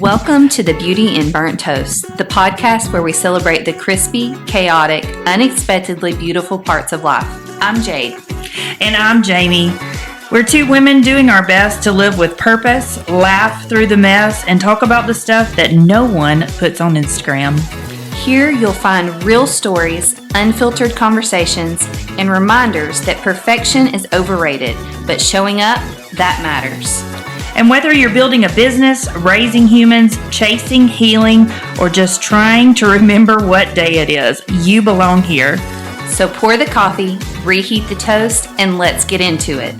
Welcome to the Beauty in Burnt Toast, the podcast where we celebrate the crispy, chaotic, unexpectedly beautiful parts of life. I'm Jade. And I'm Jamie. We're two women doing our best to live with purpose, laugh through the mess, and talk about the stuff that no one puts on Instagram. Here you'll find real stories, unfiltered conversations, and reminders that perfection is overrated, but showing up, that matters. And whether you're building a business, raising humans, chasing healing, or just trying to remember what day it is, you belong here. So pour the coffee, reheat the toast, and let's get into it.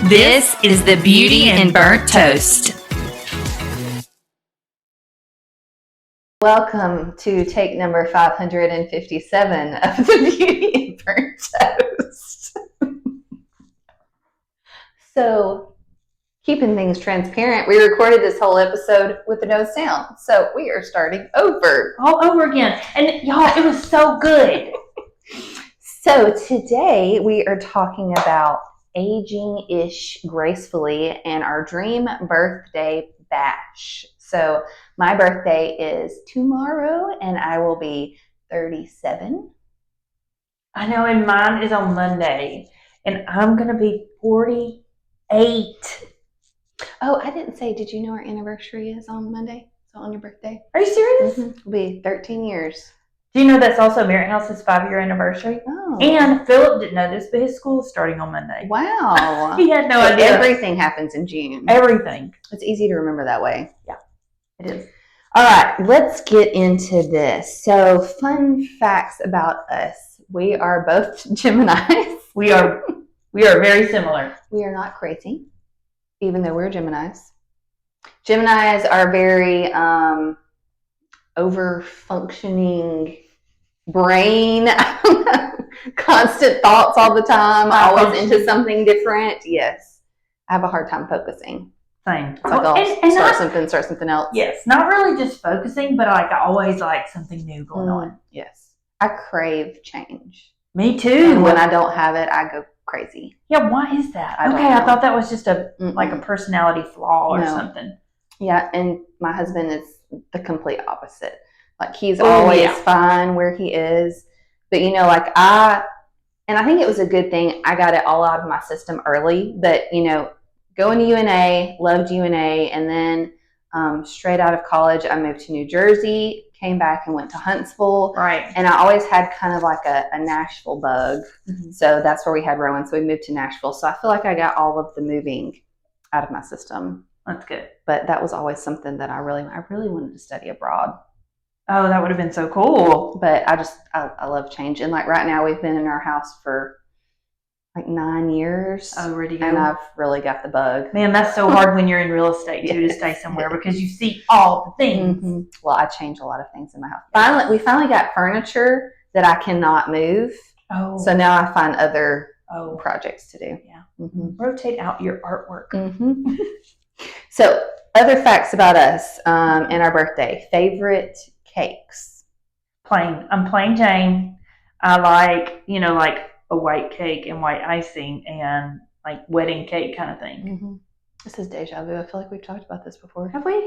This is the Beauty in Burnt Toast. Welcome to take number 557 of the Beauty in Burnt Toast. So, keeping things transparent, we recorded this whole episode with no sound. So we are starting over. All over again. And y'all, it was so good. So today we are talking about aging-ish gracefully and our dream birthday bash. So my birthday is tomorrow and I will be 37. I know, and mine is on Monday. And I'm going to be 48. Oh, I didn't say, did you know our anniversary is on Monday? So on your birthday? Are you serious? Mm-hmm. It'll be 13 years. Do you know that's also Merit House's 5-year anniversary? Oh. And Philip didn't know this, but his school is starting on Monday. Wow. He had no idea. Everything happens in June. Everything. It's easy to remember that way. Yeah, it is. All right, let's get into this. So, fun facts about us. We are both Geminis. We are very similar. We are not crazy, even though we're Geminis. Geminis are very over-functioning brain, constant thoughts all the time, always into something different. Yes, I have a hard time focusing. Same. It's like I'll start something else. Yes, not really just focusing, but like I always like something new going on. Yes, I crave change. Me too. And when I don't have it, I go crazy. Yeah, why is that? I thought that was just like a personality flaw or something. Yeah, and my husband is the complete opposite. Like he's always fine where he is. But I think it was a good thing I got it all out of my system early. But, going to UNA, loved UNA, and then straight out of college, I moved to New Jersey, came back and went to Huntsville. Right. And I always had kind of like a Nashville bug. Mm-hmm. So that's where we had Rowan. So we moved to Nashville. So I feel like I got all of the moving out of my system. That's good. But that was always something that I really wanted to study abroad. Oh, that would have been so cool. But I love change. And like right now we've been in our house for like 9 years. Oh, ready to go. And I've really got the bug. Man, that's so hard when you're in real estate too, to stay somewhere because you see all the things. Mm-hmm. Well, I change a lot of things in my house. We finally got furniture that I cannot move. Oh. So now I find other projects to do. Yeah. Mm-hmm. Rotate out your artwork. Mm-hmm. So other facts about us and our birthday. Favorite cakes? Plain. I'm plain Jane. I like, like a white cake and white icing and like wedding cake kind of thing. Mm-hmm. This is deja vu. I feel like we've talked about this before. Have we?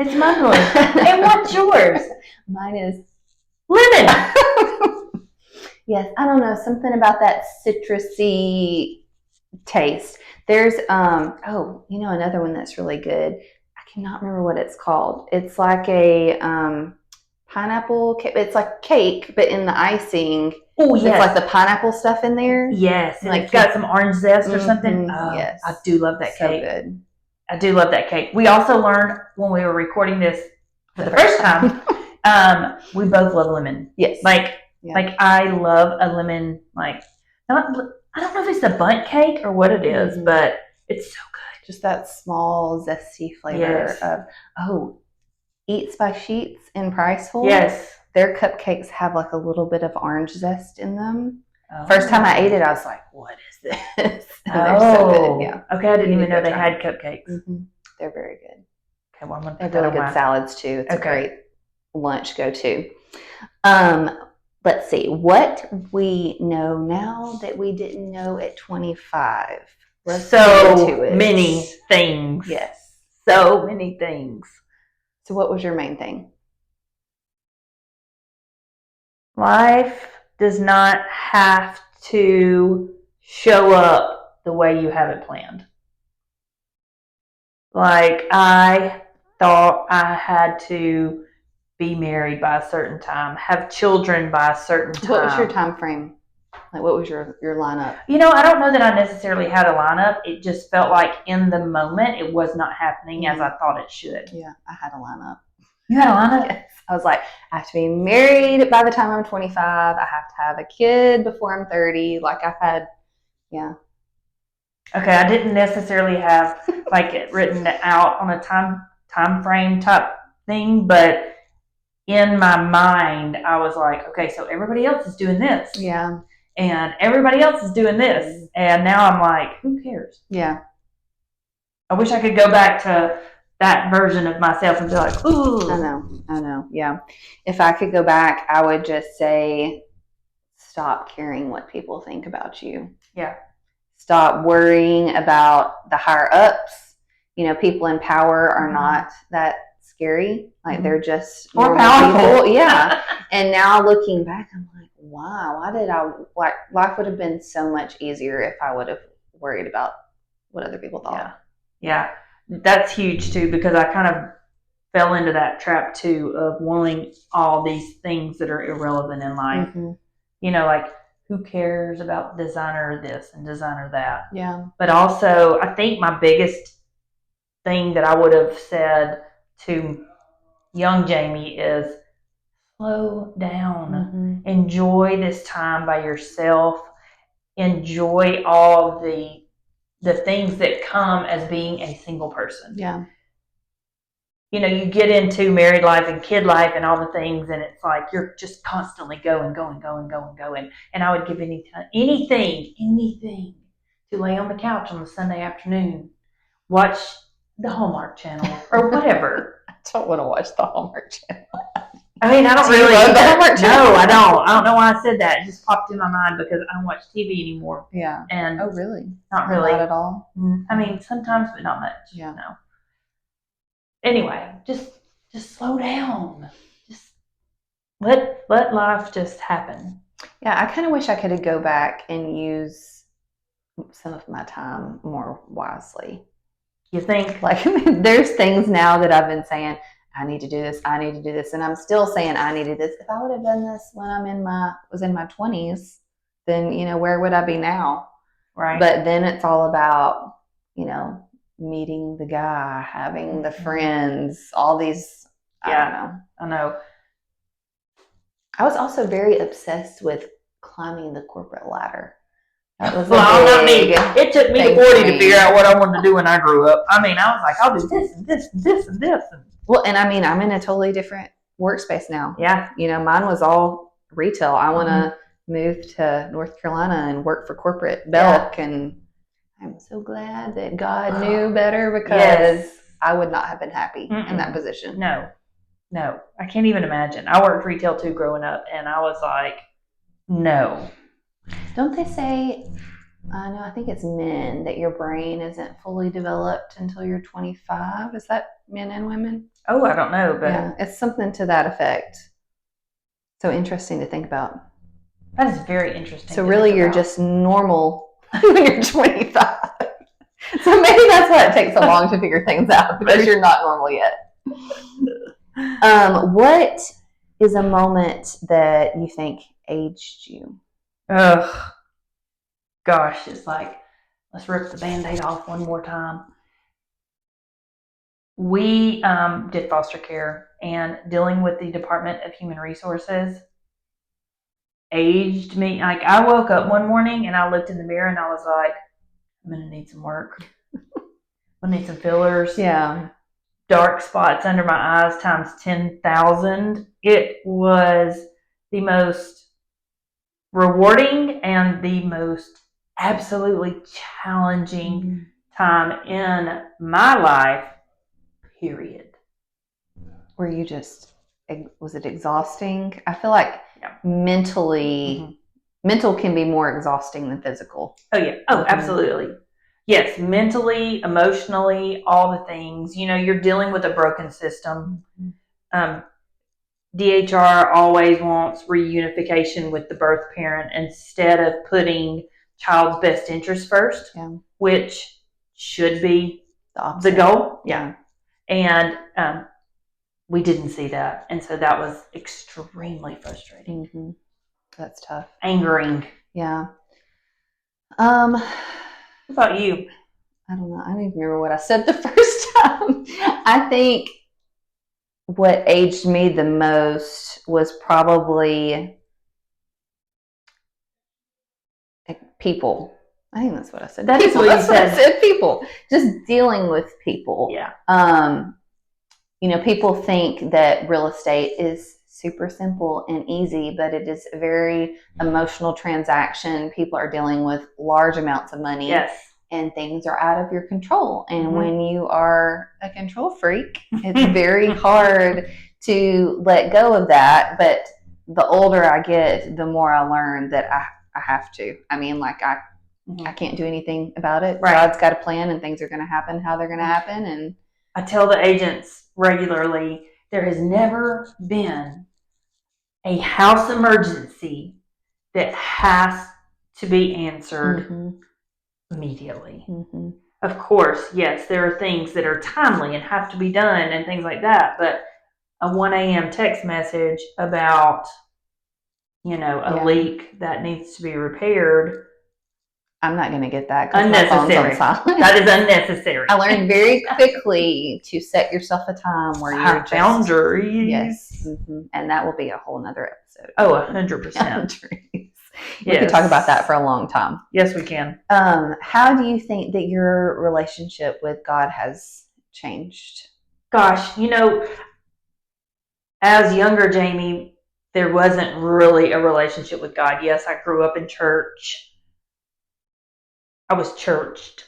It's mumbling. And what's yours? Mine is lemon. Yes, I don't know. Something about that citrusy taste. There's another one that's really good. I cannot remember what it's called. It's like a pineapple cake. It's like cake, but in the icing, it's like the pineapple stuff in there. Yes, and like it's got some orange zest or something. Oh, yes, I do love that cake. So good. I do love that cake. We also learned when we were recording this for the first time, we both love lemon. Yes, like I love a lemon. Like I don't know if it's a bundt cake or what it is, but it's so good. Just that small zesty flavor of Eats by Sheets in Priceful. Yes. Their cupcakes have like a little bit of orange zest in them. Oh. First time I ate it, I was like, what is this? They're so good. Yeah. Okay, I didn't even know they had cupcakes. Mm-hmm. They're very good. Okay, well, I'm going to put that on really good salads too. It's a great lunch go-to. Let's see. What we know now that we didn't know at 25. So many things. Yes. so many things. So what was your main thing? Life does not have to show up the way you have it planned. Like, I thought I had to be married by a certain time, have children by a certain time. What was your time frame? Like, what was your lineup? I don't know that I necessarily had a lineup. It just felt like in the moment it was not happening as I thought it should. Yeah, I had a lineup. You had a lineup? Yes. I was like, I have to be married by the time I'm 25. I have to have a kid before I'm 30. Like, I've had, yeah. Okay, I didn't necessarily have like it written out on a time frame type thing, but in my mind, I was like, okay, so everybody else is doing this. Yeah. And everybody else is doing this. And now I'm like, who cares? Yeah. I wish I could go back to that version of myself and be like, ooh. I know. Yeah. If I could go back, I would just say, stop caring what people think about you. Yeah. Stop worrying about the higher ups. People in power are not that scary. Like, they're just more powerful people. Yeah. And now looking back, I'm like, wow, why did life would have been so much easier if I would have worried about what other people thought. Yeah. That's huge too, because I kind of fell into that trap too of wanting all these things that are irrelevant in life. Like, who cares about designer this and designer that? Yeah. But also, I think my biggest thing that I would have said to young Jamie is slow down. Enjoy this time by yourself. Enjoy all the things that come as being a single person. Yeah. You get into married life and kid life and all the things, and it's like you're just constantly going. And I would give anything to lay on the couch on a Sunday afternoon, watch the Hallmark Channel or whatever. I don't want to watch the Hallmark Channel. I mean, I don't really love the Hallmark Channel. No, I don't. I don't know why I said that. It just popped in my mind because I don't watch TV anymore. Yeah. And oh, really? Not really. Not at all? I mean, sometimes, but not much. Yeah. No. Anyway, just slow down. Just let life just happen. Yeah, I kind of wish I could go back and use some of my time more wisely. You think? Like, there's things now that I've been saying, I need to do this, and I'm still saying I needed this. If I would have done this when was in my 20s, then, where would I be now? Right. But then it's all about, meeting the guy, having the friends, all these, I don't know. I know. I was also very obsessed with climbing the corporate ladder. That was not me. It took me to 40 to figure out what I wanted to do when I grew up. I mean, I was like, I'll do this and this and this and this. Well, and I mean, I'm in a totally different workspace now. Yeah. Mine was all retail. I want to move to North Carolina and work for corporate Belk, and I'm so glad that God knew better, because I would not have been happy in that position. No, I can't even imagine. I worked retail too growing up, and I was like, no. Don't they say, I think it's men, that your brain isn't fully developed until you're 25? Is that men and women? Oh, I don't know, but yeah, it's something to that effect. So interesting to think about. That is very interesting. So really, you're just normal when you're 25. So maybe that's why it takes so long to figure things out, because you're not normal yet. What is a moment that you think aged you? Ugh. Gosh, it's like, let's rip the Band-Aid off one more time. We did foster care, and dealing with the Department of Human Resources aged me. Like, I woke up one morning and I looked in the mirror and I was like, I'm going to need some work. I need some fillers. Yeah. Dark spots under my eyes times 10,000. It was the most rewarding and the most absolutely challenging time in my life, period. Were you was it exhausting? I feel like mentally, mental can be more exhausting than physical. Oh, yeah. Oh, absolutely. Yes, mentally, emotionally, all the things. You're dealing with a broken system. DHR always wants reunification with the birth parent instead of putting child's best interest first, which should be the goal. Yeah. And we didn't see that. And so that was extremely frustrating. Mm-hmm. That's tough. Angering. Yeah. What about you? I don't know. I don't even remember what I said the first time. I think what aged me the most was probably people. I think that's what I said. That's what you said. I said. People. Just dealing with people. Yeah. People think that real estate is super simple and easy, but it is a very emotional transaction. People are dealing with large amounts of money. Yes. And things are out of your control. And when you are a control freak, it's very hard to let go of that. But the older I get, the more I learn that I have to. I mean, like I can't do anything about it. Right. God's got a plan, and things are going to happen how they're going to happen. And I tell the agents regularly, there has never been a house emergency that has to be answered immediately. Of course, yes, there are things that are timely and have to be done and things like that, but a 1 a.m. text message about, a leak that needs to be repaired. I'm not going to get that. Unnecessary. That is unnecessary. I learned very quickly to set yourself a time where you're just boundaries. Yes, and that will be a whole nother episode. Oh, 100%. We could talk about that for a long time. Yes, we can. How do you think that your relationship with God has changed? Gosh, as younger Jamie, there wasn't really a relationship with God. Yes, I grew up in church. I was churched.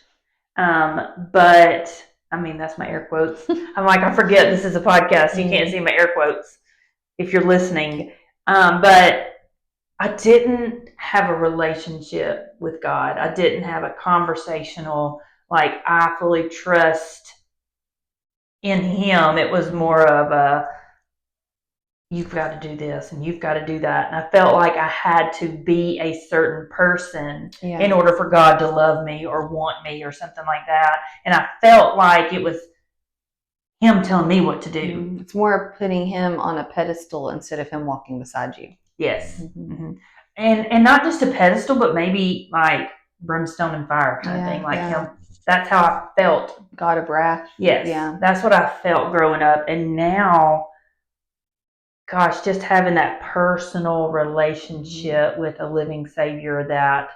But, I mean, that's my air quotes. I'm like, I forget this is a podcast. You can't see my air quotes if you're listening. But I didn't have a relationship with God. I didn't have a conversational, like, I fully trust in Him. It was more of a, you've got to do this and you've got to do that. And I felt like I had to be a certain person in order for God to love me or want me or something like that. And I felt like it was Him telling me what to do. It's more putting Him on a pedestal instead of Him walking beside you. Yes. And not just a pedestal, but maybe like brimstone and fire kind of thing. Like Him. That's how I felt. God of wrath. Yes. Yeah. That's what I felt growing up. And now, gosh, just having that personal relationship with a living Savior that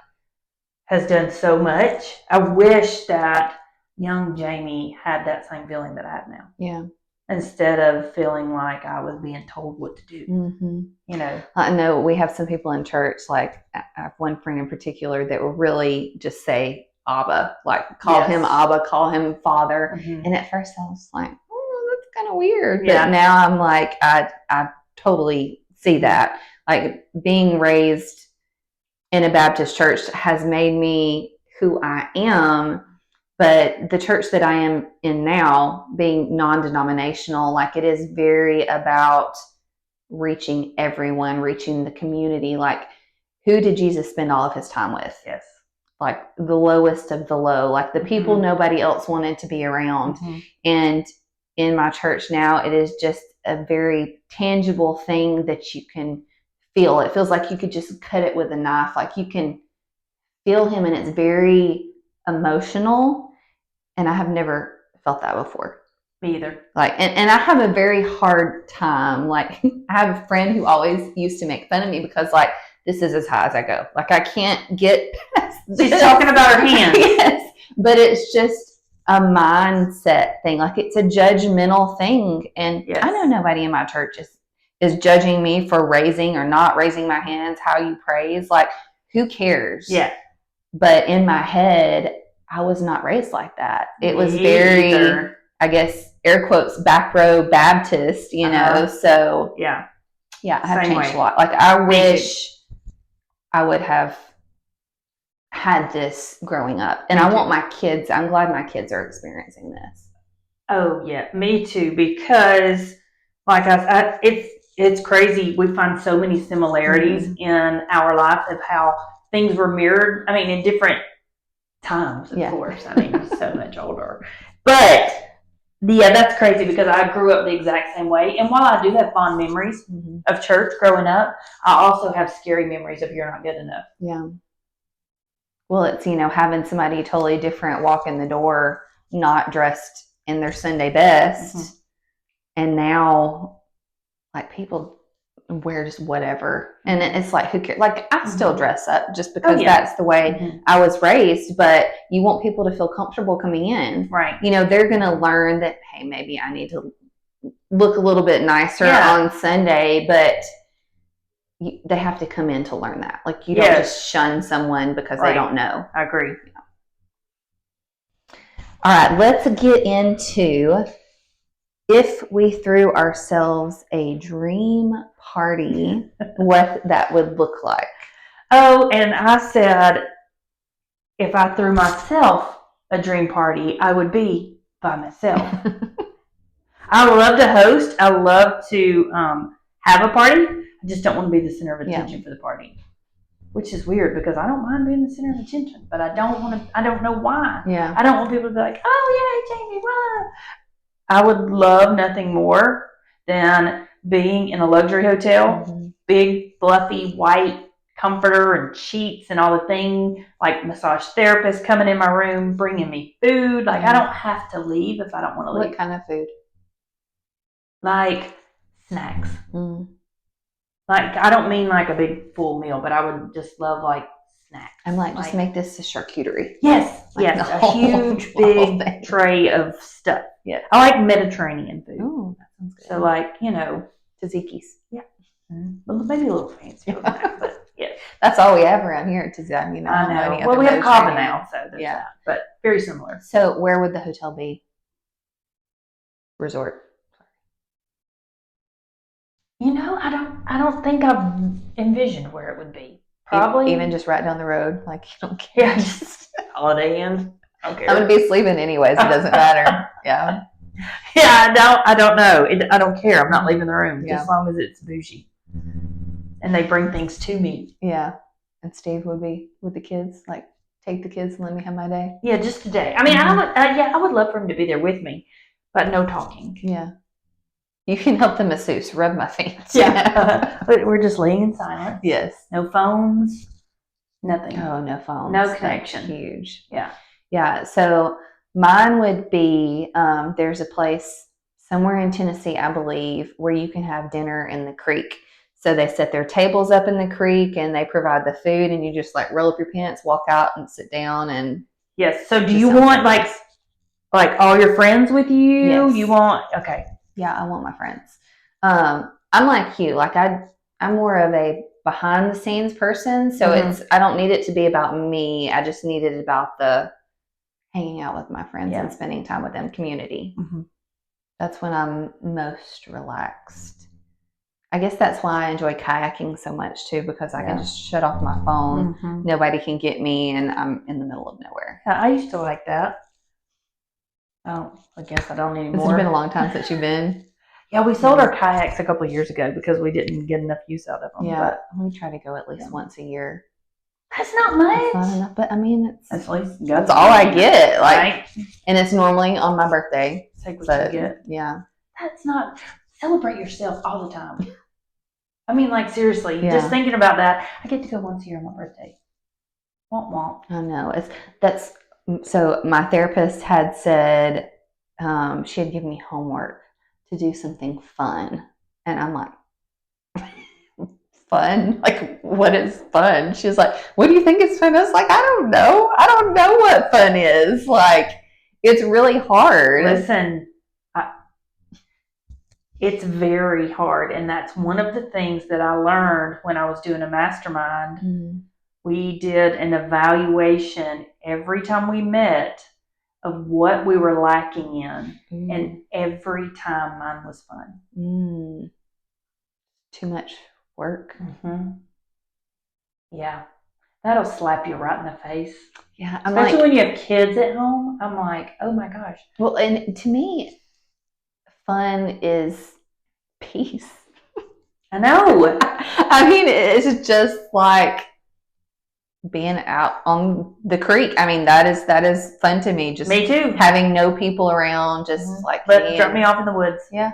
has done so much. I wish that young Jamie had that same feeling that I have now. Yeah. Instead of feeling like I was being told what to do. I know we have some people in church, like I have one friend in particular that will really just say Abba, like call him Abba, call him Father. And at first I was like, oh, that's kind of weird. But now I'm like, I totally see that. Like being raised in a Baptist church has made me who I am. But the church that I am in now, being non-denominational, like it is very about reaching everyone, reaching the community. Like, who did Jesus spend all of His time with? Yes. Like the lowest of the low, like the people nobody else wanted to be around. And in my church now, it is just a very tangible thing that you can feel. It feels like you could just cut it with a knife. Like you can feel Him, and it's very emotional. And I have never felt that before. Me either. Like, and I have a very hard time. Like, I have a friend who always used to make fun of me because, like, this is as high as I go. Like, I can't get past this. She's talking about her hands. Yes, but it's just a mindset thing. Like, it's a judgmental thing. And I know nobody in my church is judging me for raising or not raising my hands, how you praise. Like, who cares? Yeah. But in my head, I was not raised like that. It was very, I guess, air quotes, back row Baptist, so yeah, I have changed a lot. Like I wish I would have had this growing up, and I want my kids. I'm glad my kids are experiencing this. Oh yeah, me too. Because like it's crazy. We find so many similarities in our life of how things were mirrored. I mean, in different times, of course. I mean, so much older, but yeah, that's crazy because I grew up the exact same way. And while I do have fond memories of church growing up, I also have scary memories of you're not good enough. Yeah. Well, it's, having somebody totally different walk in the door, not dressed in their Sunday best. And now, like, people wear just whatever. And it's like, who cares? Like, I still dress up just because that's the way I was raised. But you want people to feel comfortable coming in. Right. They're going to learn that, hey, maybe I need to look a little bit nicer on Sunday. But they have to come in to learn that. Like, you don't just shun someone because they don't know. I agree. All right, let's get into if we threw ourselves a dream party, what that would look like. Oh, and I said, if I threw myself a dream party, I would be by myself. I love to host. I love to have a party. I just don't want to be the center of attention for the party, which is weird because I don't mind being the center of attention, but I don't want to. I don't know why. Yeah, I don't want people to be like, "Oh yeah, Jamie, what?" I would love nothing more than being in a luxury hotel, big fluffy white comforter and sheets and all the thing, like massage therapist coming in my room, bringing me food. Like I don't have to leave if I don't want to leave. What kind of food? Like snacks. Like I don't mean like a big full meal, but I would just love like snacks. I'm like, just make this a charcuterie. Yes, a huge big tray of stuff. Yeah, I like Mediterranean food. Oh, that sounds good. So like tzatziki's. Yeah, maybe a little fancier than that, but yeah, that's all we have around here at Tzatziki's. I know. Well, we have Cava now, so there's that, but very similar. So where would the hotel be? Resort. I don't think I've envisioned where it would be. Probably even just right down the road. Like you don't care. Yeah, just Holiday Inn. I don't care. I'm gonna be sleeping anyways. It doesn't matter. Yeah. Yeah, I don't know. I don't care. I'm not leaving the room just as long as it's bougie. And they bring things to me. Yeah. And Steve would be with the kids, like take the kids and let me have my day. Yeah, just a day. I mean, I would love for him to be there with me, but no talking. Yeah. You can help the masseuse rub my feet. Yeah. But we're just laying in silence. Yes. No phones. Nothing. Oh, no phones. No connection. That's huge. Yeah. Yeah. So mine would be there's a place somewhere in Tennessee, I believe, where you can have dinner in the creek. So they set their tables up in the creek and they provide the food and you just like roll up your pants, walk out and sit down and yes. So do you want like all your friends with you? Yes. You want okay. Yeah, I want my friends. I'm like you. Like I'm more of a behind the scenes person. So I don't need it to be about me. I just need it about the hanging out with my friends and spending time with them, community. That's when I'm most relaxed. I guess that's why I enjoy kayaking so much too, because I can just shut off my phone. Nobody can get me and I'm in the middle of nowhere. Yeah, I used to like that. Oh, I guess I don't anymore. It's been a long time since you've been. Yeah, we sold our kayaks a couple of years ago because we didn't get enough use out of them. Yeah, but we try to go at least once a year. That's not much. It's not enough, but I mean, at least that's all I get. Like, and it's normally on my birthday. Take what you get. Yeah, that's not celebrate yourself all the time. I mean, like seriously, just thinking about that, I get to go once a year on my birthday. Womp womp. I know that's. So my therapist had said she had given me homework to do something fun. And I'm like, fun? Like, what is fun? She was like, what do you think is fun? I was like, I don't know. I don't know what fun is. Like, it's really hard. Listen, it's very hard. And that's one of the things that I learned when I was doing a mastermind. We did an evaluation every time we met of what we were lacking in. And every time mine was fun. Too much work. Yeah. That'll slap you right in the face. Yeah, especially when you have kids at home. I'm like, oh my gosh. Well, and to me, fun is peace. I know. I mean, it's just like being out on the creek. I mean, that is fun to me. Just me too. Having no people around, just like drop me off in the woods. Yeah.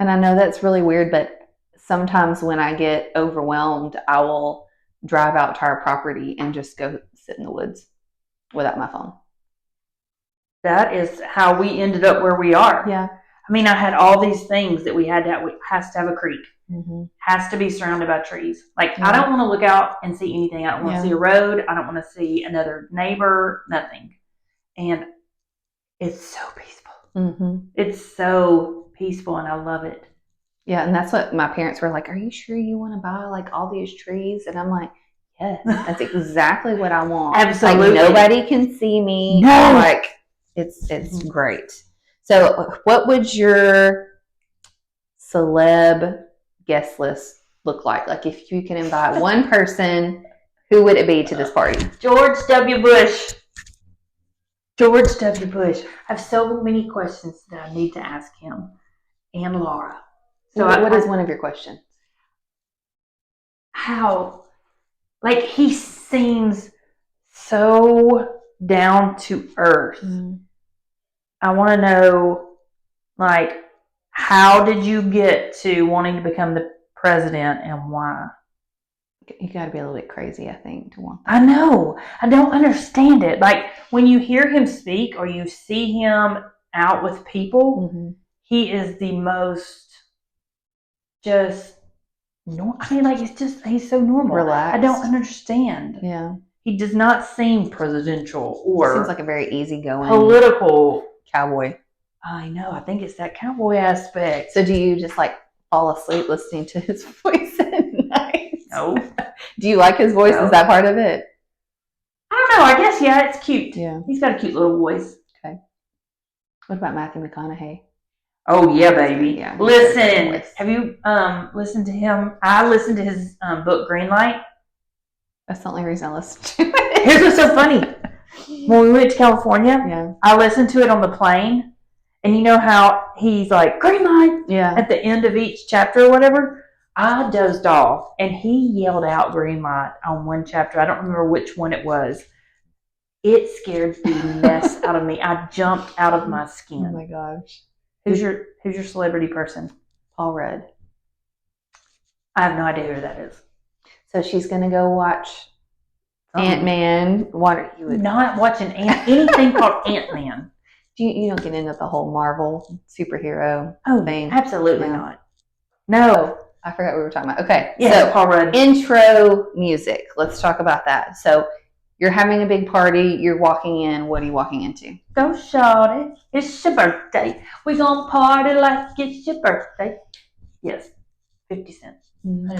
And I know that's really weird, but sometimes when I get overwhelmed, I will drive out to our property and just go sit in the woods without my phone. That is how we ended up where we are. Yeah. I mean, I had all these things that we had to have. We has to have a creek. Has to be surrounded by trees. Like, I don't want to look out and see anything. I don't want to see a road. I don't want to see another neighbor, nothing. And it's so peaceful. It's so peaceful, and I love it. Yeah, and that's what my parents were like, are you sure you want to buy like all these trees? And I'm like, yes, that's exactly what I want. Absolutely. Like, nobody can see me. No. Like, it's great. So what would your celeb guest list look like? Like, if you can invite one person, who would it be to this party? George W. Bush. George W. Bush. I have so many questions that I need to ask him and Laura. So what is one of your questions? How, like, he seems so down to earth. I want to know, like, how did you get to wanting to become the president and why? You got to be a little bit crazy, I think, to want that. I know. I don't understand it. Like, when you hear him speak or you see him out with people, he is the most just, I mean, like, he's so normal. Relaxed. I don't understand. Yeah. He does not seem presidential or seems like a very easygoing political cowboy. I know. I think it's that cowboy aspect. So do you just like fall asleep listening to his voice at night? No. Do you like his voice? No. Is that part of it? I don't know. I guess, yeah, it's cute. Yeah. He's got a cute little voice. Okay. What about Matthew McConaughey? Oh, yeah, baby. Yeah, listen, have you listened to him? I listened to his book, Greenlight. That's the only reason I listened to it. Here's what's so funny. When we went to California, I listened to it on the plane. And you know how he's like, green light, at the end of each chapter or whatever? I dozed off, and he yelled out green light on one chapter. I don't remember which one it was. It scared the mess out of me. I jumped out of my skin. Oh, my gosh. Who's your celebrity person? Paul Rudd. I have no idea who that is. So she's going to go watch Ant-Man. What are you not watching anything called Ant-Man. You don't get into the whole Marvel superhero thing? Absolutely not. No. I forgot what we were talking about. Okay. Yeah, so Paul Rudd. Intro music. Let's talk about that. So you're having a big party. You're walking in. What are you walking into? Go, shawty. It's your birthday. We're going to party like it's your birthday. Yes. 50 Cent.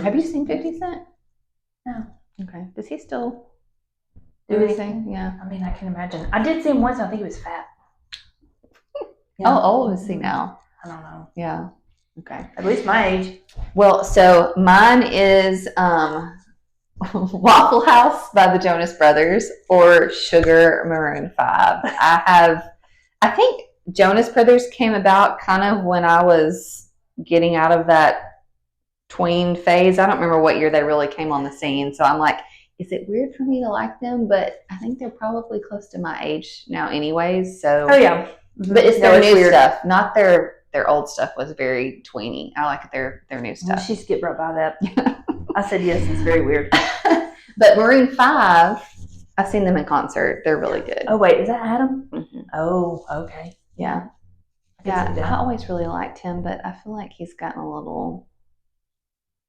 Have you seen 50 Cent? No. Okay. Does he still do anything? Yeah. I mean, I can imagine. I did see him once. I think he was fat. Yeah. How old is he now? I don't know. Yeah. Okay. At least my age. Well, so mine is Waffle House by the Jonas Brothers or Sugar Maroon 5. I think Jonas Brothers came about kind of when I was getting out of that tween phase. I don't remember what year they really came on the scene. So I'm like, is it weird for me to like them? But I think they're probably close to my age now anyways. So oh, yeah. But it's their new stuff, not their old stuff was very tweeny. I like their new stuff. Well, she skipped right by that. I said yes, it's very weird. But Maroon 5, I've seen them in concert. They're really good. Oh, wait, is that Adam? Mm-hmm. Oh, okay. Yeah. I always really liked him, but I feel like he's gotten a little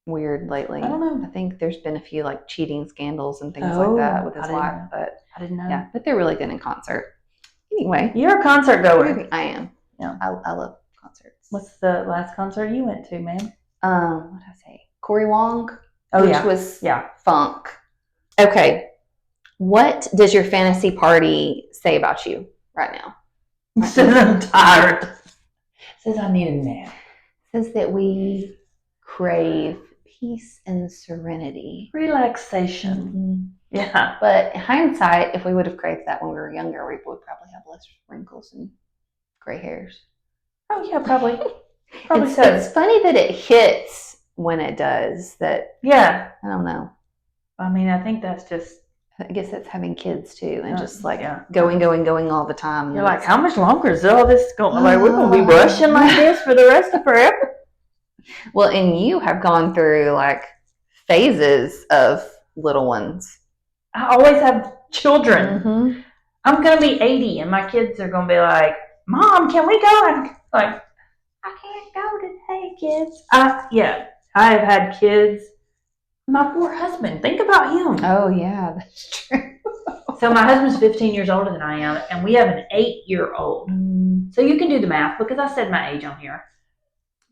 weird lately. I don't know. I think there's been a few like cheating scandals and things like that with his wife. But I didn't know. Yeah, but they're really good in concert. Anyway. You're a concert goer. I am. Yeah. I love concerts. What's the last concert you went to, man? What did I say? Corey Wong. Oh, which was funk. Okay. What does your fantasy party say about you right now? Says I'm tired. Says I need a nap. Says that we crave peace and serenity. Relaxation. Yeah. But in hindsight, if we would have craved that when we were younger, we would probably have less wrinkles and gray hairs. Oh, yeah, probably. It's funny that it hits when it does. That, yeah. I don't know. I mean, I think that's just... I guess that's having kids too, and just like going all the time. You're like, how much longer is all this going? Like, we're going to be rushing like this for the rest of forever? Well, and you have gone through like phases of little ones. I always have children. Mm-hmm. I'm going to be 80, and my kids are going to be like, Mom, can we go? I'm like, I can't go today, kids. I have had kids. My poor husband. Think about him. Oh, yeah, that's true. So my husband's 15 years older than I am, and we have an 8-year-old. So you can do the math because I said my age on here.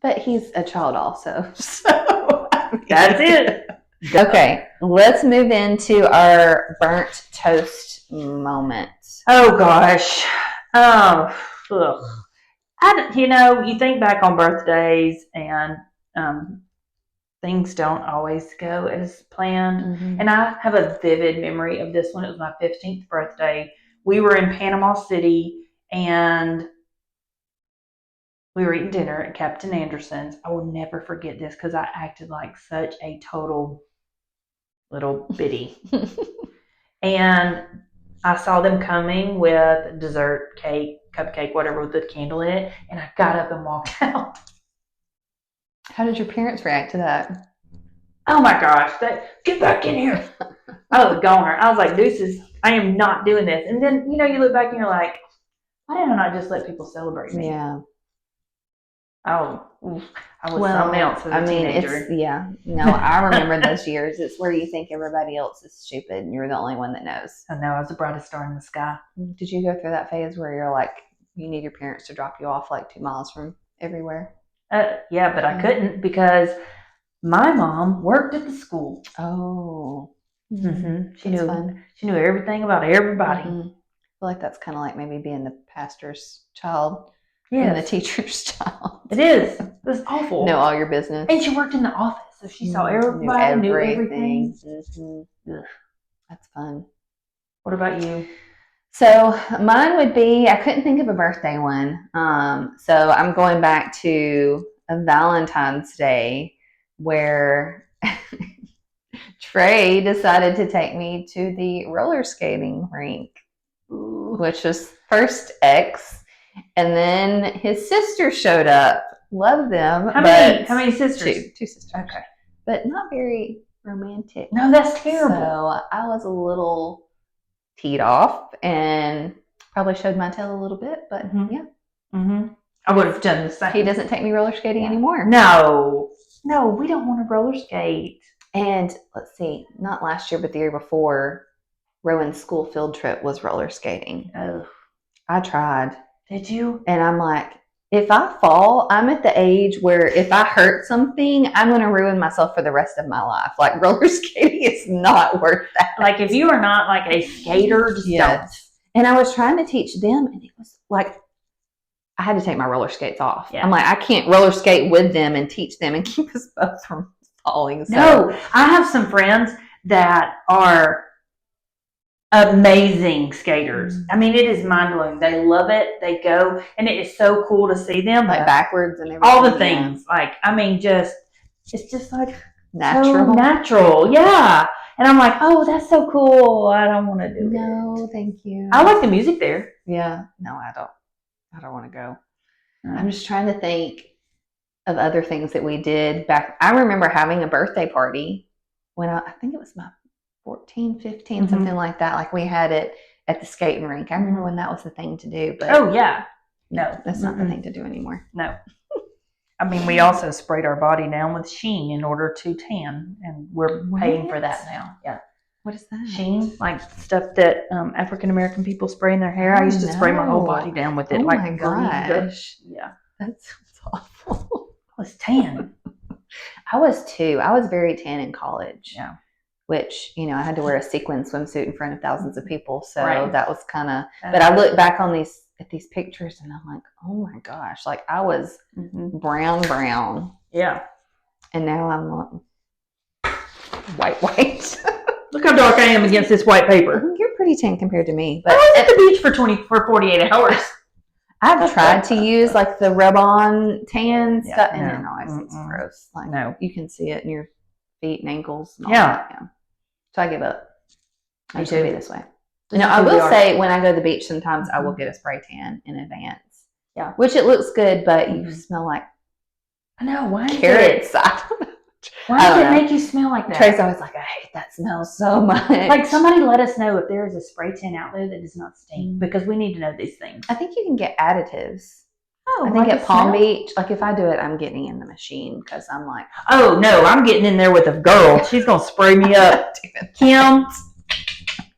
But he's a child also. So that's it. Okay, let's move into our burnt toast moment. Oh, gosh. Oh, ugh. You think back on birthdays and things don't always go as planned. Mm-hmm. And I have a vivid memory of this one. It was my 15th birthday. We were in Panama City and we were eating dinner at Captain Anderson's. I will never forget this because I acted like such a total little bitty. And I saw them coming with dessert, cake, cupcake, whatever with the candle in it. And I got up and walked out. How did your parents react to that? Oh my gosh, get back in here. I was gone. I was like, deuces, I am not doing this. And then, you look back and you're like, why didn't I just let people celebrate me? Yeah. Oh, I was something else as a teenager. I remember those years. It's where you think everybody else is stupid and you're the only one that knows. I know, I was the brightest star in the sky. Did you go through that phase where you're like, you need your parents to drop you off like 2 miles from everywhere? Yeah, but I couldn't because my mom worked at the school. Oh. Mm-hmm. She knew everything about everybody. Mm-hmm. I feel like that's kind of like maybe being the pastor's child and the teacher's child. It is. It was awful. Know all your business. And she worked in the office, so she saw everybody, knew everything. Mm-hmm. That's fun. What about you? So mine would be, I couldn't think of a birthday one. So I'm going back to a Valentine's Day where Trey decided to take me to the roller skating rink, which was first X, and then his sister showed up. Love them. How many sisters? Two sisters. Okay. But not very romantic. No, that's terrible. So I was a little teed off and probably showed my tail a little bit, but yeah. Mm-hmm. I would have done the same. He doesn't take me roller skating anymore. No, we don't want to roller skate. And let's see, not last year, but the year before, Rowan's school field trip was roller skating. Oh, I tried. Did you? And I'm like, if I fall, I'm at the age where if I hurt something, I'm going to ruin myself for the rest of my life. Like roller skating is not worth that. Like if you are not like a skater, just don't. And I was trying to teach them, and it was like I had to take my roller skates off. Yeah. I'm like, I can't roller skate with them and teach them and keep us both from falling. So. No, I have some friends that are amazing skaters. I mean, it is mind-blowing. They love it. They go, and it is so cool to see them. Like backwards and everything. All the things. Like, I mean, it's just like natural. So natural. Yeah. And I'm like, oh, that's so cool. I don't want to do it. No, thank you. I like the music there. Yeah. No, I don't want to go. I'm just trying to think of other things that we did back. I remember having a birthday party when I think it was my 14, 15, something like that. Like we had it at the skating rink. I remember when that was the thing to do. But oh, yeah. No. That's not the thing to do anymore. No. I mean, we also sprayed our body down with Sheen in order to tan, and we're paying for that now. Yeah. What is that? Sheen, like stuff that African American people spray in their hair. I used to spray my whole body down with it. Oh my gosh. Yeah. That's awful. I was tan. I was too. I was very tan in college. Yeah. Which, I had to wear a sequin swimsuit in front of thousands of people. So that was kind of, but right. I look back on these pictures and I'm like, oh my gosh, like I was brown. Yeah. And now I'm like white. Look how dark I am against this white paper. You're pretty tan compared to me. But I was at the beach for 48 hours. I've tried to use like the rub-on tan stuff, and it always looks gross. Like, no, you can see it in your feet and ankles. And all yeah. that. Yeah. So I give up. I should be this way. I will say when I go to the beach, sometimes I will get a spray tan in advance. Yeah, which it looks good, but you smell like I know why carrots. Why does it make you smell like that? Trey's always like, I hate that smell so much. Like, somebody let us know if there is a spray tan out there that does not stink, because we need to know these things. I think you can get additives. Oh, I think at Palm Beach, like if I do it, I'm getting in the machine because I'm like, oh no, I'm getting in there with a girl. She's gonna spray me up. Kim,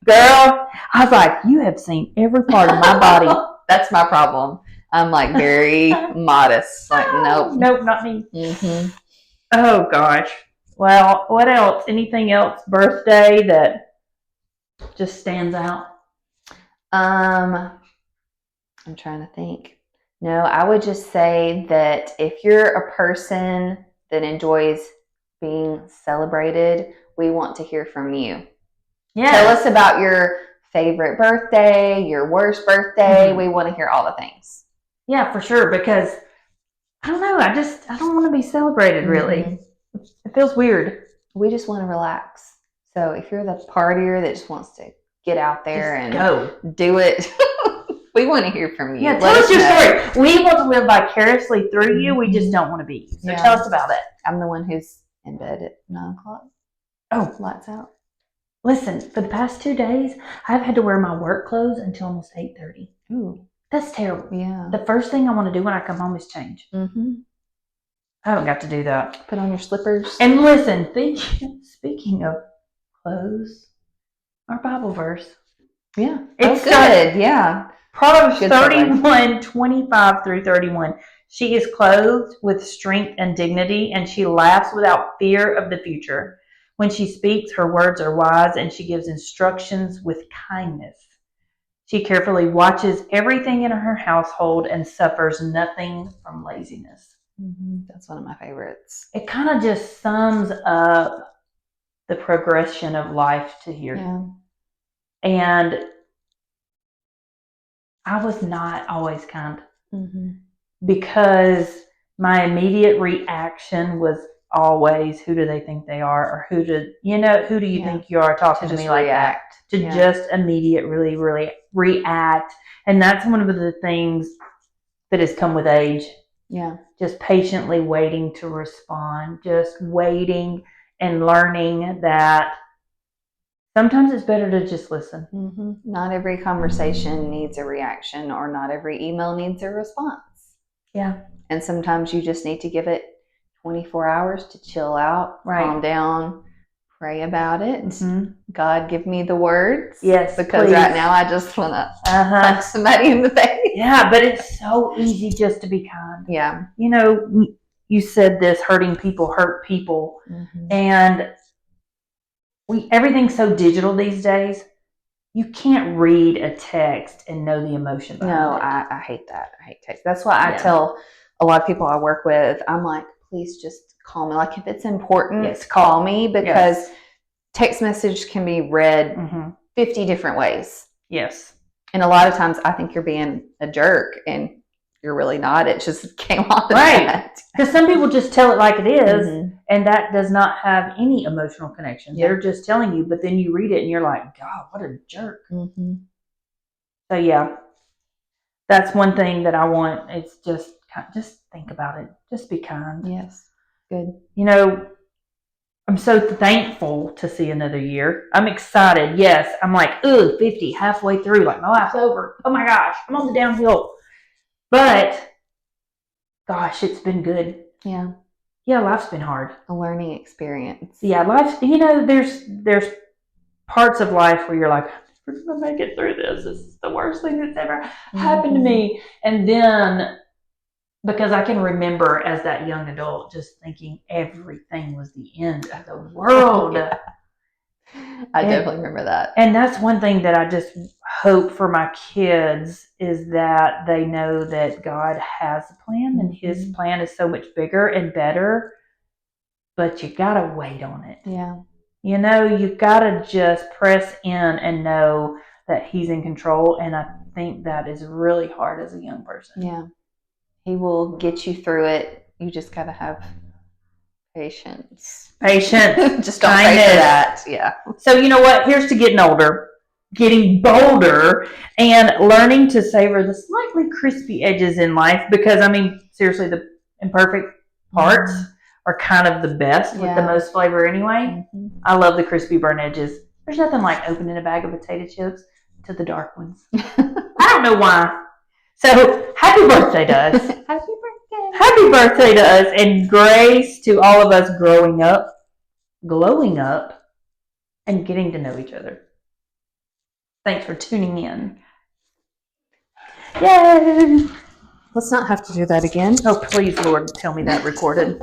girl, I was like, you have seen every part of my body. That's my problem. I'm like very modest. Like, nope, not me. Oh gosh. Well, what else? Anything else birthday that just stands out? I'm trying to think. No, I would just say that if you're a person that enjoys being celebrated, we want to hear from you. Yeah. Tell us about your favorite birthday, your worst birthday. We want to hear all the things. Yeah, for sure. Because I don't know. I don't want to be celebrated, really. It feels weird. We just want to relax. So if you're the partier that just wants to get out there and do it, we want to hear from you. Yeah, tell us your story. We want to live vicariously through you. We just don't want to be you. So tell us about it. I'm the one who's in bed at 9 o'clock. Oh, lights out. Listen, for the past 2 days, I've had to wear my work clothes until almost 8:30. Ooh. That's terrible. Yeah. The first thing I want to do when I come home is change. I haven't got to do that. Put on your slippers. And listen, speaking of clothes, our Bible verse. Yeah. It's good. Yeah. Proverbs 31:25-31. She is clothed with strength and dignity, and she laughs without fear of the future. When she speaks, her words are wise, and she gives instructions with kindness. She carefully watches everything in her household and suffers nothing from laziness. That's one of my favorites. It kind of just sums up the progression of life to here. Yeah. And I was not always kind because my immediate reaction was always, who do they think they are? Or who do you think you are talking to me like that? Just immediately really react. And that's one of the things that has come with age. Yeah. Just patiently waiting to respond, just waiting and learning that sometimes it's better to just listen. Not every conversation needs a reaction, or not every email needs a response. Yeah. And sometimes you just need to give it 24 hours to chill out, calm down, pray about it. God, give me the words. Yes, because please. Right now I just want to punch somebody in the face. Yeah, but it's so easy just to be kind. Yeah. You said this, hurting people hurt people. And everything's so digital these days. You can't read a text and know the emotion behind it. I hate that. I hate text. That's why I tell a lot of people I work with, I'm like, please just call me. Like, if it's important, call me, because text message can be read 50 different ways. Yes. And a lot of times I think you're being a jerk, and you're really not. It just came off that. Because some people just tell it like it is, and that does not have any emotional connection. They're just telling you, but then you read it and you're like, God, what a jerk. So yeah, that's one thing that I want. It's just think about it. Just be kind. Yes. Good. I'm so thankful to see another year. I'm excited. Yes. I'm like, 50, halfway through, like my life's over. Oh my gosh, I'm on the downhill. But gosh, it's been good. Yeah. Yeah, life's been hard. A learning experience. Yeah, life's, there's parts of life where you're like, we're going to make it through this. This is the worst thing that's ever happened to me. And then, because I can remember as that young adult just thinking everything was the end of the world. I definitely remember that. And that's one thing that I just hope for my kids, is that they know that God has a plan, and his plan is so much bigger and better, but you got to wait on it. Yeah. you've got to just press in and know that he's in control. And I think that is really hard as a young person. Yeah. He will get you through it. You just got to have patience. Just don't pray for that. Yeah. So you know what? Here's to getting older, getting bolder, and learning to savor the slightly crispy edges in life. Because seriously, the imperfect parts are kind of the best with the most flavor anyway. I love the crispy burnt edges. There's nothing like opening a bag of potato chips to the dark ones. I don't know why. So happy birthday to us. Happy birthday. Happy birthday to us, and grace to all of us growing up, glowing up, and getting to know each other. Thanks for tuning in. Yay! Let's not have to do that again. Oh, please, Lord, tell me that recorded.